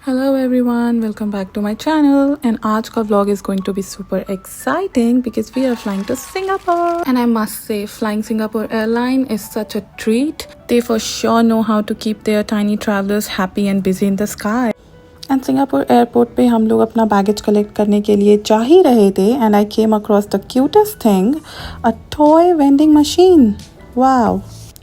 Hello everyone, welcome back to my channel and आज का vlog is going to be super exciting because we are flying to Singapore and I must say flying Singapore airline is such a treat. They for sure know how to keep their tiny travelers happy and busy in the sky. And Singapore airport पे हम लोग अपना baggage collect करने के लिए जा ही रहे थे and I came across the cutest thing, a toy vending machine. Wow!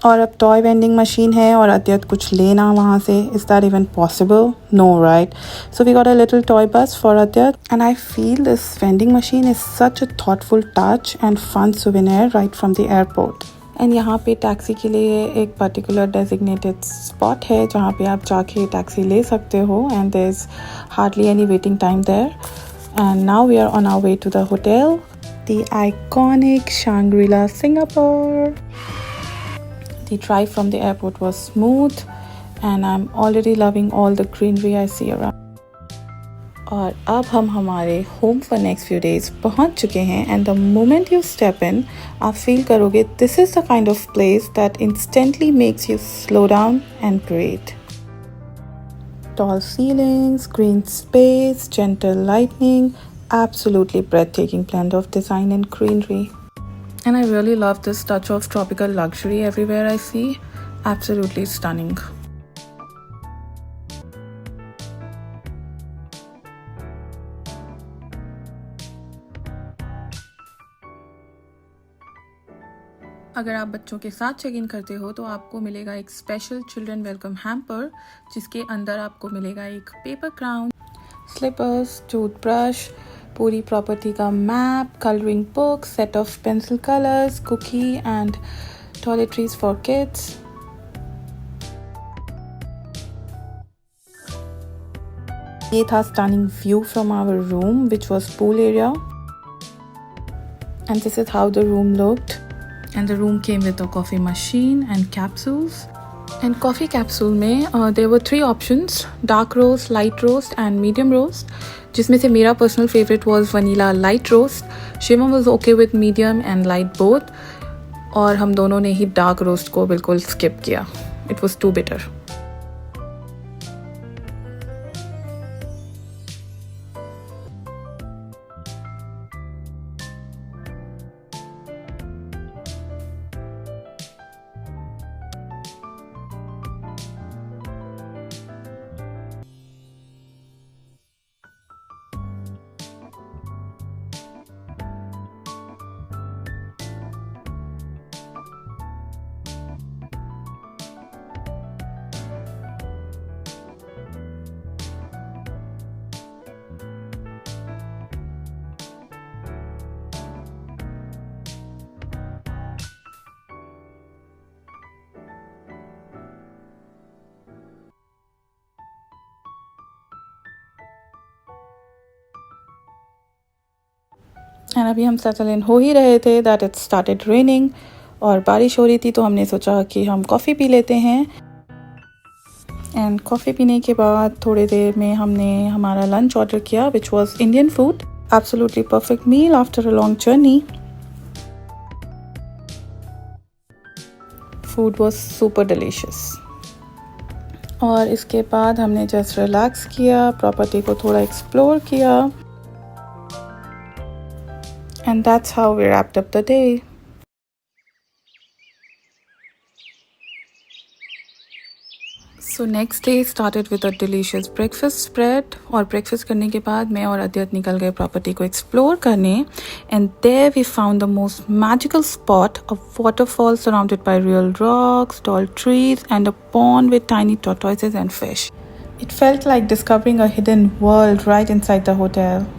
और अब टॉय वेंडिंग मशीन है और अद्यत कुछ लेना वहाँ से. Is that even possible? No right. So we got a little toy bus for Adyat and I feel this vending machine is such a thoughtful touch and fun souvenir right from the airport. And यहाँ पे taxi के लिए एक particular designated spot है जहाँ पे आप जाके टैक्सी ले सकते हो and there is hardly any waiting time there. And now we are on our way to the hotel, the iconic Shangri-La Singapore. The drive from the airport was smooth and I'm already loving all the greenery I see around. और अब हम हमारे home for next few days पहुंच चुके हैं and the moment you step in, आप feel करोगे this is the kind of place that instantly makes you slow down and breathe. Tall ceilings, green space, gentle lighting, absolutely breathtaking blend of design and greenery. And I really love this touch of tropical luxury everywhere I see. Absolutely stunning. अगर आप बच्चों के साथ check in करते हो तो आपको मिलेगा एक स्पेशल चिल्ड्रन वेलकम हैम्पर जिसके अंदर आपको मिलेगा एक पेपर क्राउन, स्लीपर्स, टूथब्रश, पूरी प्रॉपर्टी का map, colouring book, set of pencil colours, cookie and toiletries for kids. ये था stunning view from our room which was pool area and this is how the room looked. And the room came with a coffee machine and capsules. And coffee capsule में there were 3 options, dark roast, light roast and medium roast, जिसमें से मेरा personal favourite was vanilla light roast. Shivam was okay with medium and light both और हम दोनों ने ही dark roast को बिल्कुल स्किप किया. It was too bitter. And अभी हम सेटल इन हो ही रहे थे दैट इट स्टार्टेड रेनिंग और बारिश हो रही थी तो हमने सोचा कि हम कॉफ़ी पी लेते हैं. एंड कॉफ़ी पीने के बाद थोड़ी देर में हमने हमारा लंच ऑर्डर किया which was Indian food. Absolutely perfect meal after a long journey. Food was super delicious. और इसके बाद हमने जस्ट रिलैक्स किया, प्रॉपर्टी को थोड़ा एक्सप्लोर किया. And that's how we wrapped up the day. So next day started with a delicious breakfast spread. और breakfast करने के बाद मैं और अद्यत निकल गए प्रॉपर्टी को एक्सप्लोर करने. And there we found the most magical spot, a waterfall surrounded by real rocks, tall trees, and a pond with tiny tortoises and fish. It felt like discovering a hidden world right inside the hotel.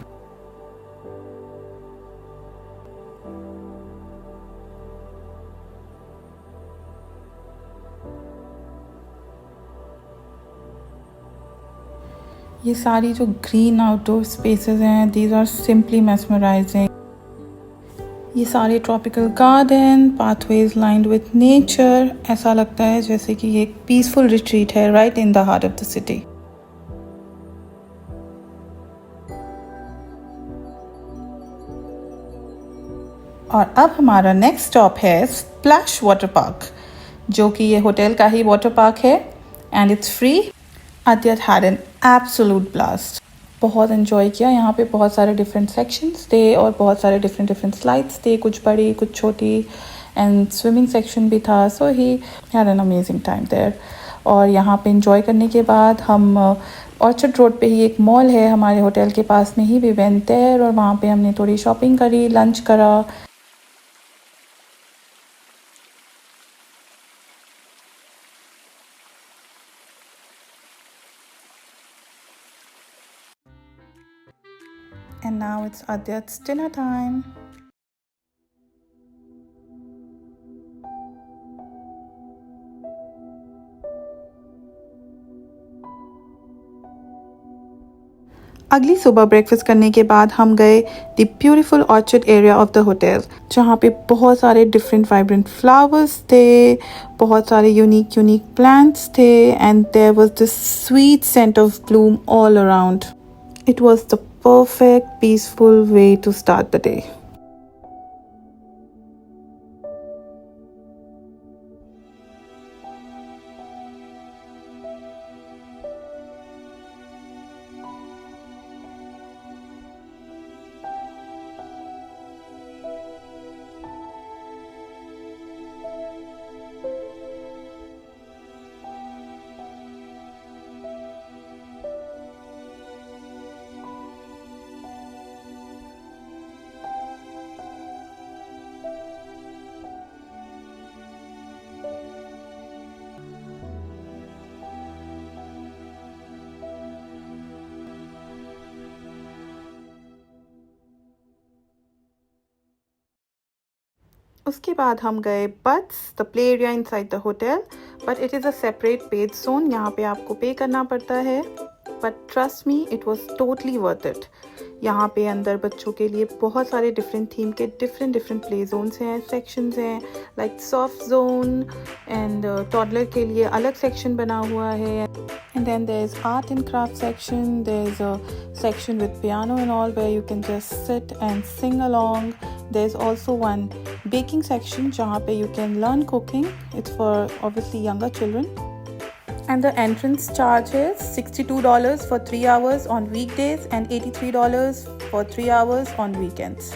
ये सारी जो green outdoor spaces हैं these are simply mesmerising. ये सारे tropical garden, pathways lined with nature, ऐसा लगता है जैसे कि ये एक पीसफुल रिट्रीट है right in the heart of the city. और अब हमारा नेक्स्ट स्टॉप है स्प्लैश वाटर पार्क, जो कि ये होटल का ही वाटर पार्क है and it's free. Adyat had an absolute blast. बहुत इन्जॉय किया। यहाँ पे बहुत सारे डिफरेंट सेक्शंस थे और बहुत सारे डिफरेंट स्लाइड्स थे, कुछ बड़ी कुछ छोटी, एंड स्विमिंग सेक्शन भी था। So he had an amazing time there. और यहाँ पे इंजॉय करने के बाद हम ऑर्चर्ड रोड पे ही एक मॉल है हमारे होटल के पास में ही, वी वेंट देयर और वहाँ पे हमने थोड़ी शॉपिंग करी, लंच करा। And now it's Adyat's dinner time. अगली सुबह ब्रेकफास्ट करने के बाद हम गए the beautiful orchard area of the hotel, जहाँ पे बहुत सारे डिफरेंट वाइब्रेंट फ्लावर्स थे, बहुत सारे यूनिक प्लांट्स थे, and there was this sweet scent of bloom all around. It was the perfect peaceful way to start the day. उसके बाद हम गए Butts, the play area inside the hotel, but it is a separate paid zone. यहाँ पे आपको pay करना पड़ता है, but trust me it was totally worth it. यहाँ पे अंदर बच्चों के लिए बहुत सारे डिफरेंट थीम के डिफरेंट प्ले जोन्स हैं, सेक्शंस हैं, like soft zone, and toddler के लिए अलग सेक्शन बना हुआ है. And then there is art and craft section, there is a section with piano and all where you can just sit and sing along. There's also one baking section जहाँ पे you can learn cooking. It's for obviously younger children. And the entrance charge is $62 for 3 hours on weekdays and $83 for 3 hours on weekends.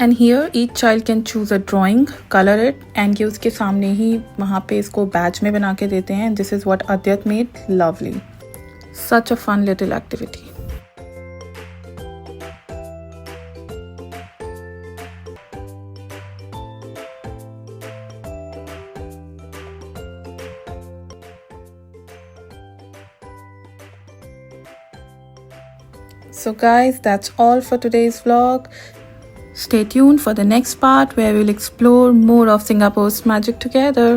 And hear each child can choose a drawing, colour it, and ये उसके सामने ही वहाँ पे इसको batch में बना के देते हैं. This is what Adyat made lovely. Such a fun little activity. So guys, that's all for today's vlog. Stay tuned for the next part where we'll explore more of Singapore's magic together.